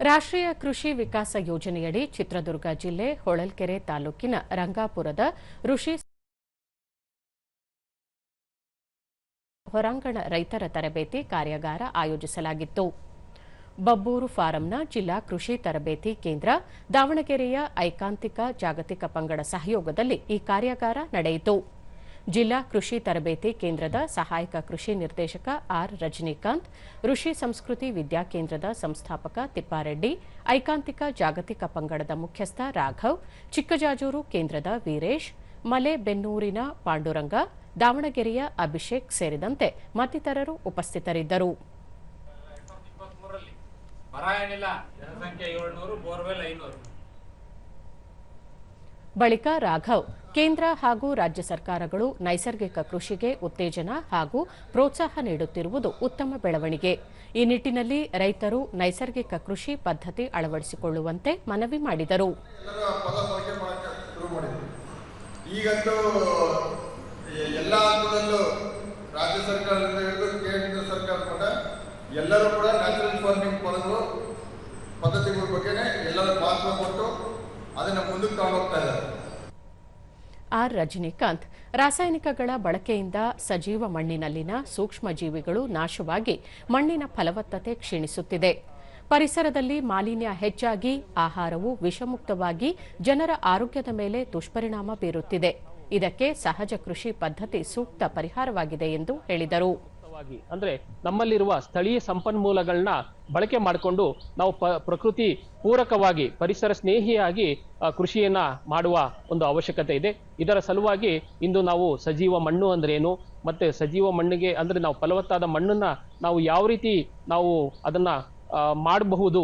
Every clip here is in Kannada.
ರಾಷ್ಟ್ರೀಯ ಕೃಷಿ ವಿಕಾಸ ಯೋಜನೆಯಡಿ ಚಿತ್ರದುರ್ಗ ಜಿಲ್ಲೆ ಹೊಳಲ್ಕೆರೆ ತಾಲೂಕಿನ ರಂಗಾಪುರದ ಋಷಿ ಹೊರಾಂಗಣ ರೈತರ ತರಬೇತಿ ಕಾರ್ಯಾಗಾರ ಆಯೋಜಿಸಲಾಗಿತ್ತು. ಬಬ್ಬೂರು ಫಾರಂನ ಜಿಲ್ಲಾ ಕೃಷಿ ತರಬೇತಿ ಕೇಂದ್ರ, ದಾವಣಗೆರೆಯ ಐಕಾಂತಿಕ ಜಾಗತಿಕ ಪಂಗಡ ಸಹಯೋಗದಲ್ಲಿ ಈ ಕಾರ್ಯಾಗಾರ ನಡೆಯಿತು. ಜಿಲ್ಲಾ ಕೃಷಿ ತರಬೇತಿ ಕೇಂದ್ರದ ಸಹಾಯಕ ಕೃಷಿ ನಿರ್ದೇಶಕ ಆರ್ ರಜನಿಕಾಂತ್, ಋಷಿ ಸಂಸ್ಕೃತಿ ವಿದ್ಯಾಕೇಂದ್ರದ ಸಂಸ್ಥಾಪಕ ತಿಪ್ಪಾರೆಡ್ಡಿ, ಐಕಾಂತಿಕ ಜಾಗತಿಕ ಪಂಗಡದ ಮುಖ್ಯಸ್ಥ ರಾಘವ್, ಚಿಕ್ಕಜಾಜೂರು ಕೇಂದ್ರದ ವೀರೇಶ್, ಮಲೆಬೆನ್ನೂರಿನ ಪಾಂಡುರಂಗ, ದಾವಣಗೆರೆಯ ಅಭಿಷೇಕ್ ಸೇರಿದಂತೆ ಮತ್ತಿತರರು ಉಪಸ್ಥಿತರಿದ್ದರು. ಬಳಿಕ ರಾಘವ್, ಕೇಂದ್ರ ಹಾಗೂ ರಾಜ್ಯ ಸರ್ಕಾರಗಳು ನೈಸರ್ಗಿಕ ಕೃಷಿಗೆ ಉತ್ತೇಜನ ಹಾಗೂ ಪ್ರೋತ್ಸಾಹ ನೀಡುತ್ತಿರುವುದು ಉತ್ತಮ ಬೆಳವಣಿಗೆ. ಈ ನಿಟ್ಟಿನಲ್ಲಿ ರೈತರು ನೈಸರ್ಗಿಕ ಕೃಷಿ ಪದ್ಧತಿ ಅಳವಡಿಸಿಕೊಳ್ಳುವಂತೆ ಮನವಿ ಮಾಡಿದರು. ಈಗಂತೂ ಎಲ್ಲ ಹಂತದಲ್ಲೂ ರಾಜ್ಯ ಸರ್ಕಾರದಿಂದ ಹಿಡಿದು ಕೇಂದ್ರ ಸರ್ಕಾರ ಕೂಡ ಎಲ್ಲರೂ ಕೂಡ ನ್ಯಾಚುರಲ್ ಫಾರ್ಮಿಂಗ್ ಪದ್ಧತಿಗಳ ಬಗ್ಗೆನೇ ಎಲ್ಲರೂ ಮಹತ್ವ ಕೊಟ್ಟು ಅದನ್ನು ಮುಂದಕ್ಕೆ ತಗೊಂಡು ಹೋಗ್ತಾ ಇದ್ದಾರೆ. ಆರ್ ರಜನಿಕಾಂತ್, ರಾಸಾಯನಿಕಗಳ ಬಳಕೆಯಿಂದ ಸಜೀವ ಮಣ್ಣಿನಲ್ಲಿನ ಸೂಕ್ಷ್ಮ ಜೀವಿಗಳು ನಾಶವಾಗಿ ಮಣ್ಣಿನ ಫಲವತ್ತತೆ ಕ್ಷೀಣಿಸುತ್ತಿದೆ. ಪರಿಸರದಲ್ಲಿ ಮಾಲಿನ್ಯ ಹೆಚ್ಚಾಗಿ ಆಹಾರವು ವಿಷಮುಕ್ತವಾಗಿ ಜನರ ಆರೋಗ್ಯದ ಮೇಲೆ ದುಷ್ಪರಿಣಾಮ ಬೀರುತ್ತಿದೆ. ಇದಕ್ಕೆ ಸಹಜ ಕೃಷಿ ಪದ್ಧತಿ ಸೂಕ್ತ ಪರಿಹಾರವಾಗಿದೆ ಎಂದು ಹೇಳಿದರು. ಅಂದ್ರೆ ನಮ್ಮಲ್ಲಿರುವ ಸ್ಥಳೀಯ ಸಂಪನ್ಮೂಲಗಳನ್ನ ಬಳಕೆ ಮಾಡಿಕೊಂಡು ನಾವು ಪ್ರಕೃತಿ ಪೂರಕವಾಗಿ ಪರಿಸರ ಸ್ನೇಹಿಯಾಗಿ ಕೃಷಿಯನ್ನ ಮಾಡುವ ಒಂದು ಅವಶ್ಯಕತೆ ಇದೆ. ಇದರ ಸಲುವಾಗಿ ಇಂದು ನಾವು ಸಜೀವ ಮಣ್ಣು ಅಂದ್ರೆ ಏನು, ಮತ್ತೆ ಸಜೀವ ಮಣ್ಣಿಗೆ ಅಂದ್ರೆ ನಾವು ಫಲವತ್ತಾದ ಮಣ್ಣನ್ನ ನಾವು ಯಾವ ರೀತಿ ನಾವು ಅದನ್ನ ಮಾಡಬಹುದು.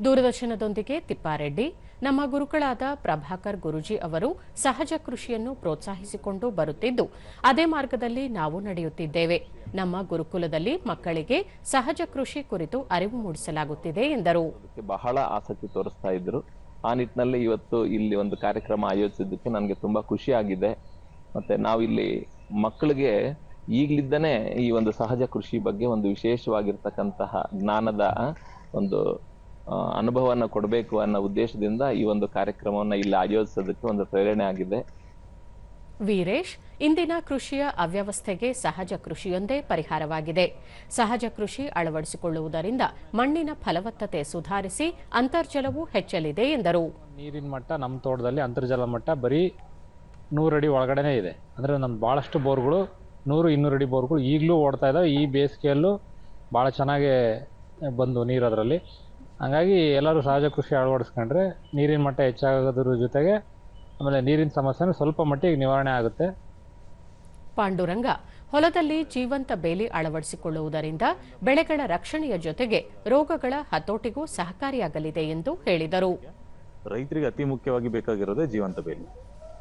ದೂರದರ್ಶನದೊಂದಿಗೆ ತಿಪ್ಪಾರೆಡ್ಡಿ, ನಮ್ಮ ಗುರುಗಳಾದ ಪ್ರಭಾಕರ್ ಗುರೂಜಿ ಅವರು ಸಹಜ ಕೃಷಿಯನ್ನು ಪ್ರೋತ್ಸಾಹಿಸಿಕೊಂಡು ಬರುತ್ತಿದ್ದು, ಅದೇ ಮಾರ್ಗದಲ್ಲಿ ನಾವು ನಡೆಯುತ್ತಿದ್ದೇವೆ. ನಮ್ಮ ಗುರುಕುಲದಲ್ಲಿ ಮಕ್ಕಳಿಗೆ ಸಹಜ ಕೃಷಿ ಕುರಿತು ಅರಿವು ಮೂಡಿಸಲಾಗುತ್ತಿದೆ ಎಂದರು. ಬಹಳ ಆಸಕ್ತಿ ತೋರಿಸ್ತಾ ಇದ್ರು. ಆ ನಿಟ್ಟಿನಲ್ಲಿ ಇವತ್ತು ಇಲ್ಲಿ ಒಂದು ಕಾರ್ಯಕ್ರಮ ಆಯೋಜಿಸಿದ್ದಕ್ಕೆ ನನಗೆ ತುಂಬಾ ಖುಷಿ ಆಗಿದೆ. ಮತ್ತೆ ನಾವಿಲ್ಲಿ ಮಕ್ಕಳಿಗೆ ಈಗಲಿದ್ದಾನೆ ಈ ಒಂದು ಸಹಜ ಕೃಷಿ ಬಗ್ಗೆ ಒಂದು ವಿಶೇಷವಾಗಿರ್ತಕ್ಕಂತಹ ಜ್ಞಾನದ ಒಂದು ಅನುಭವವನ್ನು ಕೊಡಬೇಕು ಅನ್ನೋ ಉದ್ದೇಶದಿಂದ ಈ ಒಂದು ಕಾರ್ಯಕ್ರಮವನ್ನು ಇಲ್ಲಿ ಆಯೋಜಿಸೋದಕ್ಕೆ ಒಂದು ಪ್ರೇರಣೆ ಆಗಿದೆ. ವೀರೇಶ್, ಇಂದಿನ ಕೃಷಿಯ ಅವ್ಯವಸ್ಥೆಗೆ ಸಹಜ ಕೃಷಿಯೊಂದೇ ಪರಿಹಾರವಾಗಿದೆ. ಸಹಜ ಕೃಷಿ ಅಳವಡಿಸಿಕೊಳ್ಳುವುದರಿಂದ ಮಣ್ಣಿನ ಫಲವತ್ತತೆ ಸುಧಾರಿಸಿ ಅಂತರ್ಜಲವೂ ಹೆಚ್ಚಲಿದೆ ಎಂದರು. ನೀರಿನ ಮಟ್ಟ ನಮ್ಮ ತೋಟದಲ್ಲಿ ಅಂತರ್ಜಲ ಮಟ್ಟ ಬರೀ 100 ಅಡಿ ಒಳಗಡೆನೇ ಇದೆ. ಅಂದ್ರೆ ನಮ್ದು ಬಹಳಷ್ಟು ಬೋರ್ಗಳು 100-200 ಅಡಿ ಬೋರ್ಗಳು ಈಗಲೂ ಓಡ್ತಾ ಇದಾವೆ. ಈ ಬೇಸಿಗೆಯಲ್ಲೂ ಬಹಳ ಚೆನ್ನಾಗಿ ಬಂದು ನೀರು ಅದರಲ್ಲಿ. ಹಾಗಾಗಿ ಎಲ್ಲರೂ ಸಹಜ ಕೃಷಿ ಅಳವಡಿಸ್ಕೊಂಡ್ರೆ ನೀರಿನ ಮಟ್ಟ ಹೆಚ್ಚಾಗೋದ್ರ ಜೊತೆಗೆ ಆಮೇಲೆ ನೀರಿನ ಸಮಸ್ಯೆನೂ ಸ್ವಲ್ಪ ಮಟ್ಟಿಗೆ ನಿವಾರಣೆ ಆಗುತ್ತೆ. ಪಾಂಡುರಂಗ, ಹೊಲದಲ್ಲಿ ಜೀವಂತ ಬೇಲಿ ಅಳವಡಿಸಿಕೊಳ್ಳುವುದರಿಂದ ಬೆಳೆಗಳ ರಕ್ಷಣೆಯ ಜೊತೆಗೆ ರೋಗಗಳ ಹತೋಟಿಗೂ ಸಹಕಾರಿಯಾಗಲಿದೆ ಎಂದು ಹೇಳಿದರು. ರೈತರಿಗೆ ಅತಿ ಮುಖ್ಯವಾಗಿ ಬೇಕಾಗಿರೋದೇ ಜೀವಂತ ಬೇಲಿ.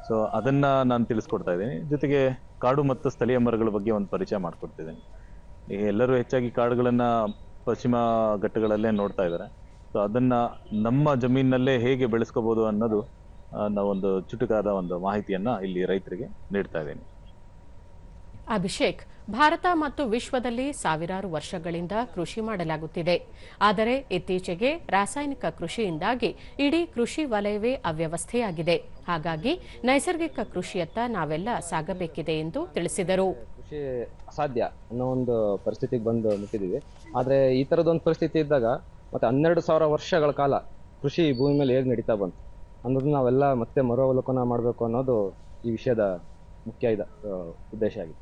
ಸೊ ಅದನ್ನ ನಾನು ತಿಳಿಸ್ಕೊಡ್ತಾ ಇದ್ದೀನಿ. ಜೊತೆಗೆ ಕಾಡು ಮತ್ತು ಸ್ಥಳೀಯ ಮರಗಳ ಬಗ್ಗೆ ಒಂದು ಪರಿಚಯ ಮಾಡಿಕೊಡ್ತಿದ್ದೀನಿ. ಎಲ್ಲರೂ ಹೆಚ್ಚಾಗಿ ಕಾಡುಗಳನ್ನ ಪಶ್ಚಿಮ ಘಟ್ಟಗಳಲ್ಲೇ ನೋಡ್ತಾ ಇದ್ದಾರೆ. ಸೊ ಅದನ್ನ ನಮ್ಮ ಜಮೀನಿನಲ್ಲೇ ಹೇಗೆ ಬೆಳೆಸ್ಕೋಬಹುದು ಅನ್ನೋದು ನಾವೊಂದು ಚುಟುಕಾದ ಒಂದು ಮಾಹಿತಿಯನ್ನ ಇಲ್ಲಿ ರೈತರಿಗೆ ನೀಡ್ತಾ ಇದ್ದೀನಿ. ಅಭಿಷೇಕ್, ಭಾರತ ಮತ್ತು ವಿಶ್ವದಲ್ಲಿ ಸಾವಿರಾರು ವರ್ಷಗಳಿಂದ ಕೃಷಿ ಮಾಡಲಾಗುತ್ತಿದೆ. ಆದರೆ ಇತ್ತೀಚೆಗೆ ರಾಸಾಯನಿಕ ಕೃಷಿಯಿಂದಾಗಿ ಇಡೀ ಕೃಷಿ ವಲಯವೇ ಅವ್ಯವಸ್ಥೆಯಾಗಿದೆ. ಹಾಗಾಗಿ ನೈಸರ್ಗಿಕ ಕೃಷಿಯತ್ತ ನಾವೆಲ್ಲ ಸಾಗಬೇಕಿದೆ ಎಂದು ತಿಳಿಸಿದರು. ಕೃಷಿ ಅಸಾಧ್ಯ ಅನ್ನೋ ಒಂದು ಪರಿಸ್ಥಿತಿಗೆ ಬಂದು ಮುಟ್ಟಿದ್ದೀವಿ. ಆದರೆ ಈ ಥರದೊಂದು ಪರಿಸ್ಥಿತಿ ಇದ್ದಾಗ ಮತ್ತೆ 12,000 ವರ್ಷಗಳ ಕಾಲ ಕೃಷಿ ಭೂಮಿ ಮೇಲೆ ಹೇಗೆ ನಡೀತಾ ಬಂತು ಅನ್ನೋದನ್ನ ನಾವೆಲ್ಲ ಮತ್ತೆ ಮರುವಲೋಕನ ಮಾಡಬೇಕು ಅನ್ನೋದು ಈ ವಿಷಯದ ಮುಖ್ಯ ಉದ್ದೇಶ ಆಗಿದೆ.